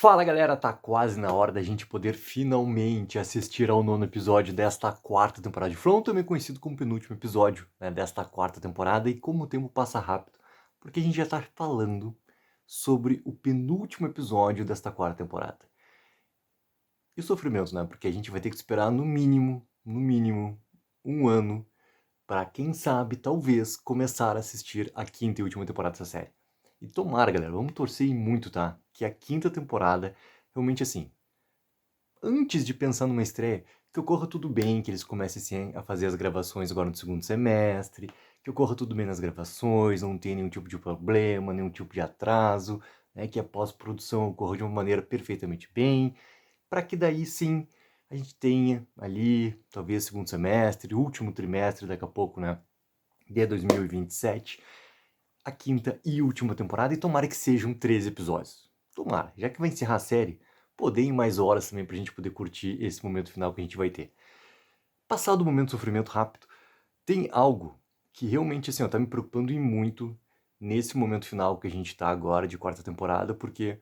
Fala galera, tá quase na hora da gente poder finalmente assistir ao nono episódio desta quarta temporada de From, também conhecido como penúltimo episódio, né, desta quarta temporada, e como o tempo passa rápido, porque a gente já tá falando sobre o penúltimo episódio desta quarta temporada. E o sofrimento, né, porque a gente vai ter que esperar no mínimo, um ano para quem sabe, talvez, começar a assistir a quinta e última temporada dessa série. E tomara, galera, vamos torcer muito, tá? Que a quinta temporada, realmente assim, antes de pensar numa estreia, que ocorra tudo bem, que eles comecem assim, a fazer as gravações agora no segundo semestre, que ocorra tudo bem nas gravações, não tenha nenhum tipo de problema, nenhum tipo de atraso, né, que a pós-produção ocorra de uma maneira perfeitamente bem, para que daí sim a gente tenha ali, talvez segundo semestre, último trimestre daqui a pouco, né, de 2027, a quinta e última temporada, e tomara que sejam 13 episódios. Tomara, já que vai encerrar a série, pô, deem mais horas também pra gente poder curtir esse momento final que a gente vai ter. Passado o momento de sofrimento rápido, tem algo que realmente, assim, ó, tá me preocupando e muito nesse momento final que a gente tá agora de quarta temporada, porque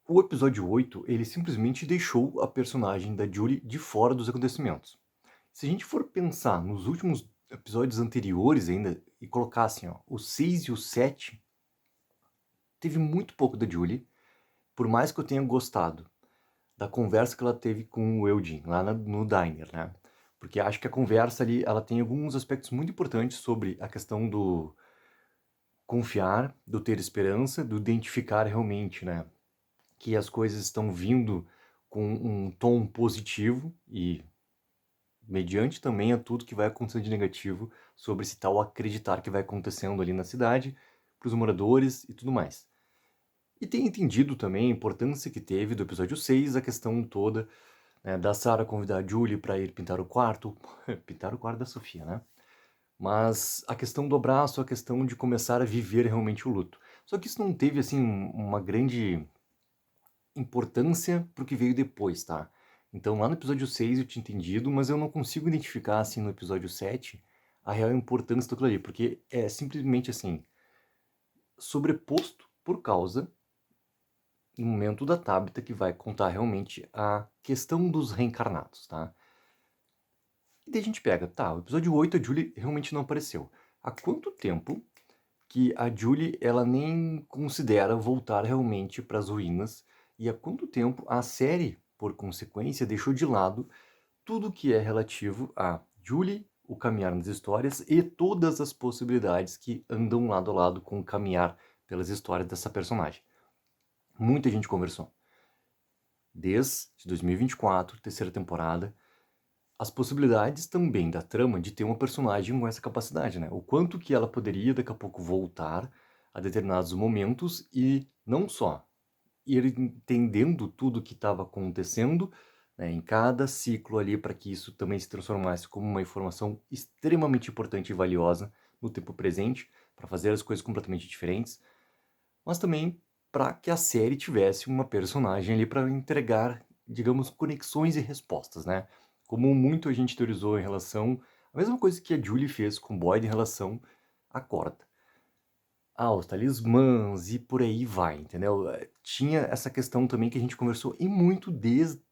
o episódio 8 ele simplesmente deixou a personagem da Julie de fora dos acontecimentos. Se a gente for pensar nos últimos episódios anteriores ainda, e colocar assim, ó, o 6 e o 7, teve muito pouco da Julie, por mais que eu tenha gostado da conversa que ela teve com o Eugene, lá no diner, né? Porque acho que a conversa ali, ela tem alguns aspectos muito importantes sobre a questão do confiar, do ter esperança, do identificar realmente, né, que as coisas estão vindo com um tom positivo e mediante também a tudo que vai acontecendo de negativo sobre esse tal acreditar que vai acontecendo ali na cidade, para os moradores e tudo mais. E tem entendido também a importância que teve do episódio 6, a questão toda, né, da Sarah convidar a Julie para ir pintar o quarto, pintar o quarto da Sofia, né? Mas a questão do abraço, a questão de começar a viver realmente o luto. Só que isso não teve, assim, uma grande importância pro que veio depois, tá? Então lá no episódio 6 eu tinha entendido, mas eu não consigo identificar, assim, no episódio 7 a real importância daquilo ali, porque é simplesmente, assim, sobreposto por causa no momento da Tabitha, que vai contar realmente a questão dos reencarnados, tá? E daí a gente pega, tá, o episódio 8 a Julie realmente não apareceu. Há quanto tempo que a Julie, ela nem considera voltar realmente para as ruínas? E há quanto tempo a série, por consequência, deixou de lado tudo que é relativo a Julie, o caminhar nas histórias e todas as possibilidades que andam lado a lado com o caminhar pelas histórias dessa personagem? Muita gente conversou. Desde 2024, terceira temporada, as possibilidades também da trama de ter uma personagem com essa capacidade, né? O quanto que ela poderia daqui a pouco voltar a determinados momentos e não só ir entendendo tudo que estava acontecendo, né, em cada ciclo ali para que isso também se transformasse como uma informação extremamente importante e valiosa no tempo presente, para fazer as coisas completamente diferentes, mas também para que a série tivesse uma personagem ali para entregar, digamos, conexões e respostas, né? Como muito a gente teorizou em relação a mesma coisa que a Julie fez com Boyd em relação à corda. Ah, os talismãs e por aí vai, entendeu? Tinha essa questão também que a gente conversou e muito desde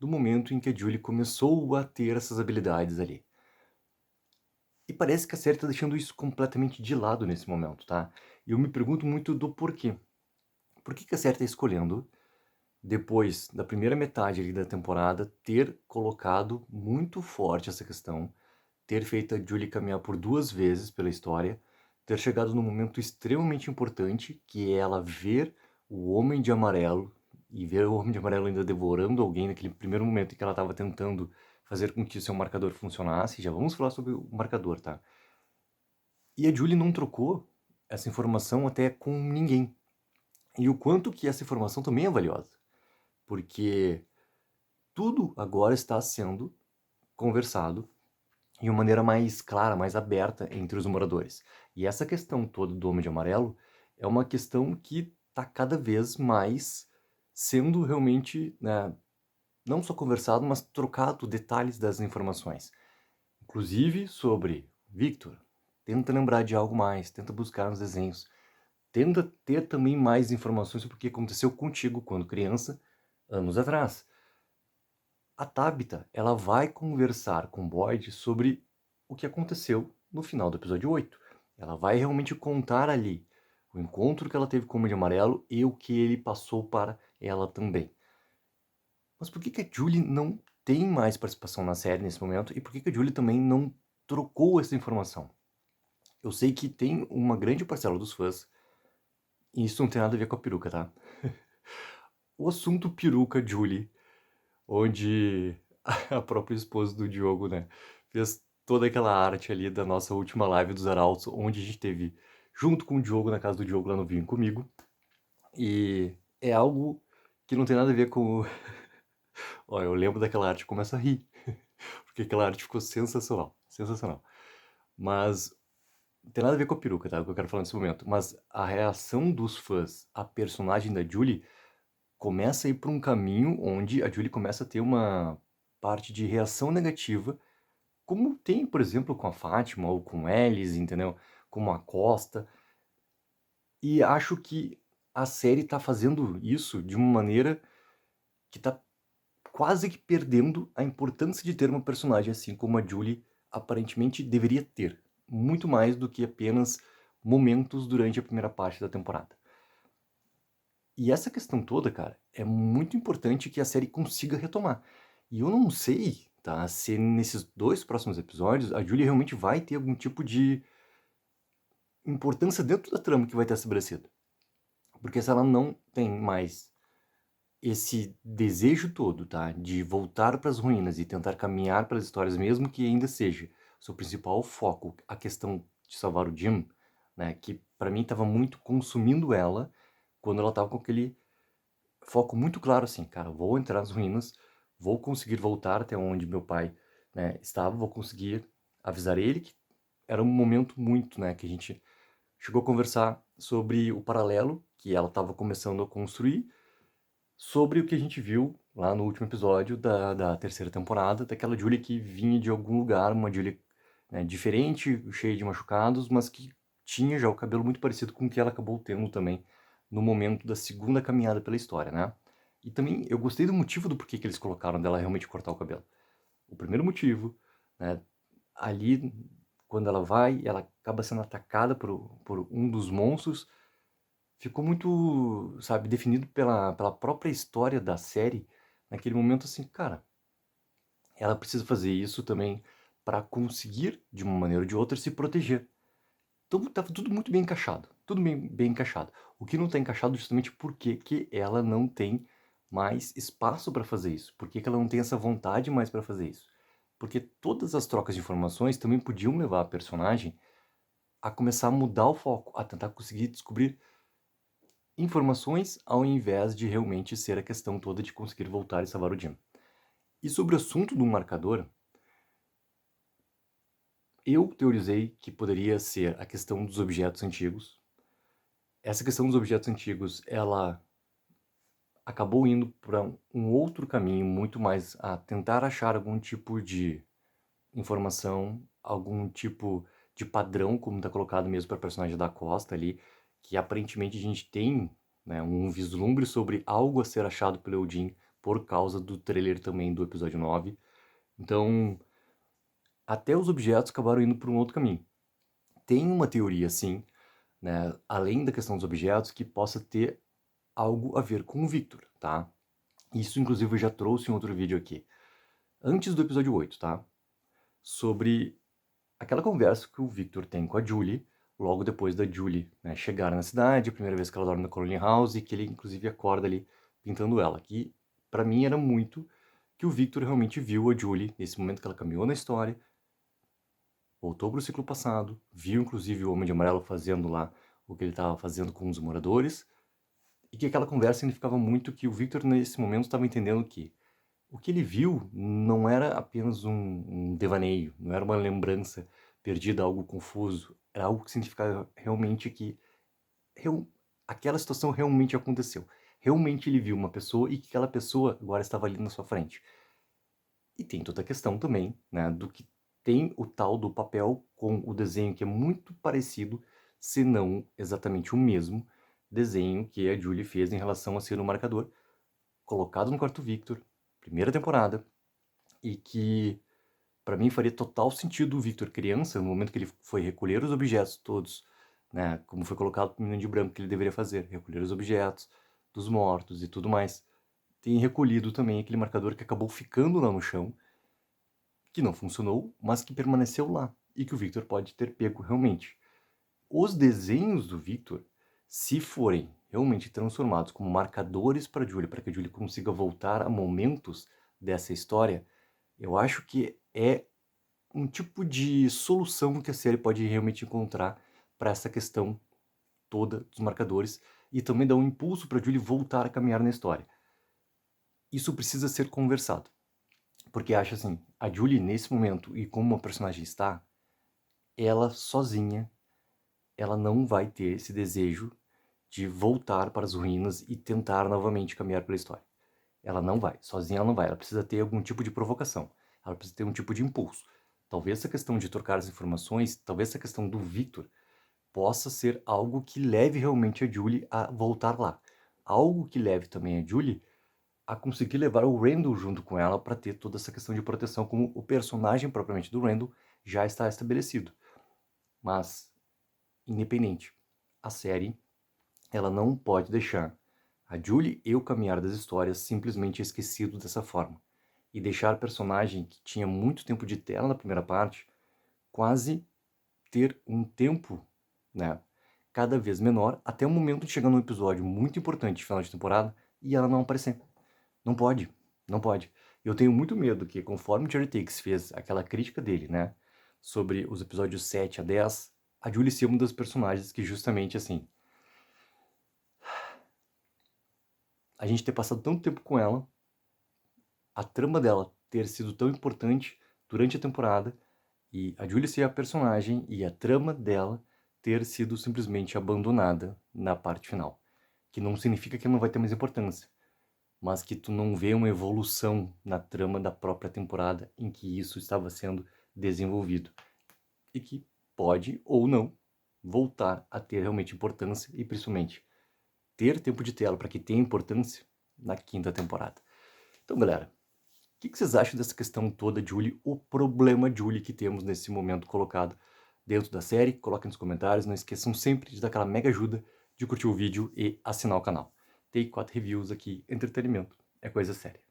o momento em que a Julie começou a ter essas habilidades ali. E parece que a série tá deixando isso completamente de lado nesse momento, tá? E eu me pergunto muito do porquê. Por que a série tá escolhendo, depois da primeira metade ali da temporada, ter colocado muito forte essa questão, ter feito a Julie caminhar por duas vezes pela história, ter chegado num momento extremamente importante, que é ela ver o Homem de Amarelo, e ver o Homem de Amarelo ainda devorando alguém naquele primeiro momento em que ela estava tentando fazer com que o seu marcador funcionasse. Já vamos falar sobre o marcador, tá? E a Julie não trocou essa informação até com ninguém. E o quanto que essa informação também é valiosa. Porque tudo agora está sendo conversado de uma maneira mais clara, mais aberta entre os moradores. E essa questão toda do Homem de Amarelo é uma questão que está cada vez mais sendo realmente, né, não só conversado, mas trocado detalhes das informações. Inclusive sobre Victor. Tenta lembrar de algo mais, tenta buscar nos desenhos. tenta ter também mais informações sobre o que aconteceu contigo quando criança, anos atrás. A Tabitha, ela vai conversar com Boyd sobre o que aconteceu no final do episódio 8. Ela vai realmente contar ali o encontro que ela teve com o Homem de Amarelo e o que ele passou para ela também. Mas por que a Julie não tem mais participação na série nesse momento? E por que a Julie também não trocou essa informação? Eu sei que tem uma grande parcela dos fãs, e isso não tem nada a ver com a peruca, tá? O assunto peruca Julie, onde a própria esposa do Diogo, né, fez toda aquela arte ali da nossa última live dos Arautos, onde a gente teve junto com o Diogo, na casa do Diogo lá no Vinho Comigo. E é algo que não tem nada a ver com... Ó, eu lembro daquela arte e começo a rir, porque aquela arte ficou sensacional, sensacional. Mas não tem nada a ver com a peruca, tá? O que eu quero falar nesse momento. Mas a reação dos fãs à personagem da Julie começa a ir por um caminho onde a Julie começa a ter uma parte de reação negativa, como tem, por exemplo, com a Fátima ou com Alice, entendeu? Como a Costa. E acho que a série tá fazendo isso de uma maneira que tá quase que perdendo a importância de ter uma personagem assim como a Julie aparentemente deveria ter. Muito mais do que apenas momentos durante a primeira parte da temporada. E essa questão toda, cara, é muito importante que a série consiga retomar. E eu não sei, tá, se nesses 2 próximos episódios a Julie realmente vai ter algum tipo de importância dentro da trama que vai ter estabelecido. Porque se ela não tem mais esse desejo todo, tá, de voltar para as ruínas e tentar caminhar pelas histórias, mesmo que ainda seja seu principal foco a questão de salvar o Jim, né, que para mim estava muito consumindo ela quando ela estava com aquele foco muito claro assim, cara, vou entrar nas ruínas, vou conseguir voltar até onde meu pai, né, estava, vou conseguir avisar ele que era um momento muito, né, que a gente chegou a conversar sobre o paralelo que ela estava começando a construir, sobre o que a gente viu lá no último episódio da terceira temporada, daquela Julie que vinha de algum lugar, uma Julie, né, diferente, cheia de machucados, mas que tinha já o cabelo muito parecido com o que ela acabou tendo também no momento da segunda caminhada pela história, né? E também eu gostei do motivo do porquê que eles colocaram dela realmente cortar o cabelo. O primeiro motivo, né, ali quando ela vai, ela acaba sendo atacada por um dos monstros, ficou muito, sabe, definido pela própria história da série, naquele momento assim, cara, ela precisa fazer isso também para conseguir, de uma maneira ou de outra, se proteger. Então estava tudo muito bem encaixado, tudo bem encaixado. O que não está encaixado é justamente porque que ela não tem mais espaço para fazer isso, porque que ela não tem essa vontade mais para fazer isso. Porque todas as trocas de informações também podiam levar a personagem a começar a mudar o foco, a tentar conseguir descobrir informações ao invés de realmente ser a questão toda de conseguir voltar e salvar o Jim. E sobre o assunto do marcador, eu teorizei que poderia ser a questão dos objetos antigos. Essa questão dos objetos antigos, ela acabou indo para um outro caminho, muito mais a tentar achar algum tipo de informação, algum tipo de padrão, como está colocado mesmo para a personagem da Costa ali, que aparentemente a gente tem, né, um vislumbre sobre algo a ser achado pelo Eugene por causa do trailer também do episódio 9. Então, até os objetos acabaram indo por um outro caminho. Tem uma teoria, sim, né, além da questão dos objetos, que possa ter algo a ver com o Victor, tá? Isso, inclusive, eu já trouxe em outro vídeo aqui. Antes do episódio 8, tá? Sobre aquela conversa que o Victor tem com a Julie, logo depois da Julie, né, chegar na cidade, a primeira vez que ela dorme na Colony House, e que ele, inclusive, acorda ali pintando ela. Que, pra mim, era muito que o Victor realmente viu a Julie nesse momento que ela caminhou na história, voltou pro ciclo passado, viu, inclusive, o Homem de Amarelo fazendo lá o que ele estava fazendo com os moradores, e que aquela conversa significava muito que o Victor, nesse momento, estava entendendo que o que ele viu não era apenas um devaneio, não era uma lembrança perdida, algo confuso, era algo que significava realmente que real- aquela situação realmente aconteceu. Realmente ele viu uma pessoa e que aquela pessoa agora estava ali na sua frente. E tem toda a questão também, né, do que tem o tal do papel com o desenho que é muito parecido, se não exatamente o mesmo desenho que a Julie fez em relação a ser um marcador colocado no quarto Victor, primeira temporada, e que para mim faria total sentido o Victor criança, no momento que ele foi recolher os objetos todos, né, como foi colocado no Menino de Branco que ele deveria fazer, recolher os objetos dos mortos e tudo mais, tem recolhido também aquele marcador que acabou ficando lá no chão, que não funcionou, mas que permaneceu lá, e que o Victor pode ter pego realmente. Os desenhos do Victor, se forem realmente transformados como marcadores para a Julie, para que a Julie consiga voltar a momentos dessa história, eu acho que é um tipo de solução que a série pode realmente encontrar para essa questão toda dos marcadores e também dar um impulso para a Julie voltar a caminhar na história. Isso precisa ser conversado, porque acho assim, a Julie nesse momento e como a personagem está, ela sozinha, ela não vai ter esse desejo de voltar para as ruínas e tentar novamente caminhar pela história. Ela não vai, sozinha ela não vai, ela precisa ter algum tipo de provocação, ela precisa ter um tipo de impulso. Talvez essa questão de trocar as informações, talvez essa questão do Victor possa ser algo que leve realmente a Julie a voltar lá. Algo que leve também a Julie a conseguir levar o Randall junto com ela para ter toda essa questão de proteção, como o personagem propriamente do Randall já está estabelecido. Mas, independente, a série ela não pode deixar a Julie e o caminhar das histórias simplesmente esquecido dessa forma. E deixar a personagem que tinha muito tempo de tela na primeira parte quase ter um tempo, né, cada vez menor, até o momento de chegar num episódio muito importante de final de temporada e ela não aparecer. Não pode, não pode. Eu tenho muito medo que, conforme o Cherry Takes fez aquela crítica dele, né, sobre os episódios 7 a 10, a Julie ser uma das personagens que justamente, assim, a gente ter passado tanto tempo com ela, a trama dela ter sido tão importante durante a temporada, e a Julie ser a personagem e a trama dela ter sido simplesmente abandonada na parte final. Que não significa que não vai ter mais importância, mas que tu não vê uma evolução na trama da própria temporada em que isso estava sendo desenvolvido. E que pode ou não voltar a ter realmente importância e principalmente ter tempo de tela para que tenha importância na quinta temporada. Então, galera, o que vocês acham dessa questão toda, Julie, o problema Julie que temos nesse momento colocado dentro da série? Coloquem nos comentários, não esqueçam sempre de dar aquela mega ajuda de curtir o vídeo e assinar o canal. Take 4 Reviews aqui, entretenimento é coisa séria.